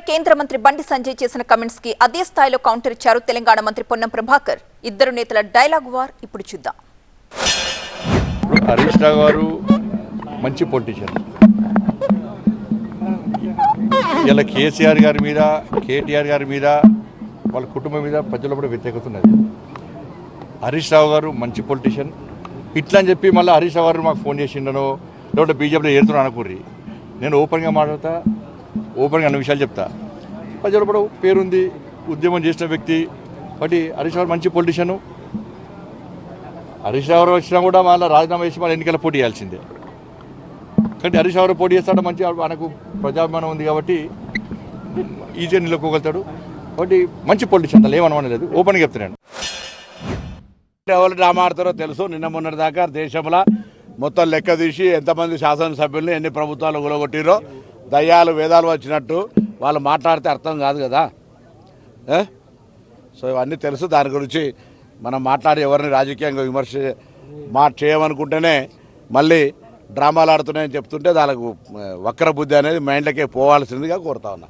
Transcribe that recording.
కేంద్ర మంత్రి బండి సంజయ్ చేసిన కమెంట్స్ కి అదే స్థాయిలో కౌంటర్ ఇచ్చారు తెలంగాణ మంత్రి పొన్నం ప్రభాకర్. ఇద్దరు నేతల డైలాగ్ వార్ ఇప్పుడు చూద్దాం. హరీష్ రావు గారు మంచి పొలిటీషియన్. ఇలా కేసీఆర్ గారి మీద, కేటీఆర్ గారి మీద, వాళ్ళ కుటుంబం మీద ప్రజల్లో కూడా వ్యతిరేకత ఉన్నది. హరీష్ రావు గారు మంచి పొలిటీషియన్. ఇట్లా అని చెప్పి మళ్ళీ హరీష్ రావు గారు మాకు ఫోన్ చేసిండనో లేకపోతే బీజేపీలో ఏరుతున్నాను అనుకుర్రి. నేను ఓపెన్గా మాట్లాడతా, ఓపెన్గా అన్ని విషయాలు చెప్తా. ప్రజలు కూడా పేరుంది, ఉద్యమం చేసిన వ్యక్తి. బట్టి హరీష్ రావు మంచి పొలిటీషియను. హరీష్ రావు వచ్చినా కూడా మళ్ళీ రాజీనామా చేసి మళ్ళీ ఎన్నికల పోటీ చేయాల్సిందే. కాబట్టి హరీష్ రావు పోటీ చేస్తాడు, మంచి మనకు ప్రజాభిమానం ఉంది కాబట్టి ఈజీగా నిలుపుకోగలుగుతాడు. కాబట్టి మంచి పొలిటీషియన్, అలా ఏమనలేదు, ఓపెన్గా చెప్తున్నాను. ఎవరు డ్రామా ఆడతారో తెలుసు. నిన్న మొన్నటి దాకా దేశంలో మొత్తం లెక్క తీసి ఎంతమంది శాసనసభ్యుల్ని ఎన్ని ప్రభుత్వాలు గులగొట్టిరో దయ్యాలు వేదాలు వచ్చినట్టు వాళ్ళు మాట్లాడితే అర్థం కాదు కదా. సో ఇవన్నీ తెలుసు. దాని గురించి మనం మాట్లాడి ఎవరిని రాజకీయంగా విమర్శ చేయమనుకుంటేనే మళ్ళీ డ్రామాలు ఆడుతున్నాయని చెప్తుంటే దానికి వక్ర బుద్ధి అనేది మైండ్లకే పోవాల్సిందిగా కోరుతా ఉన్నా.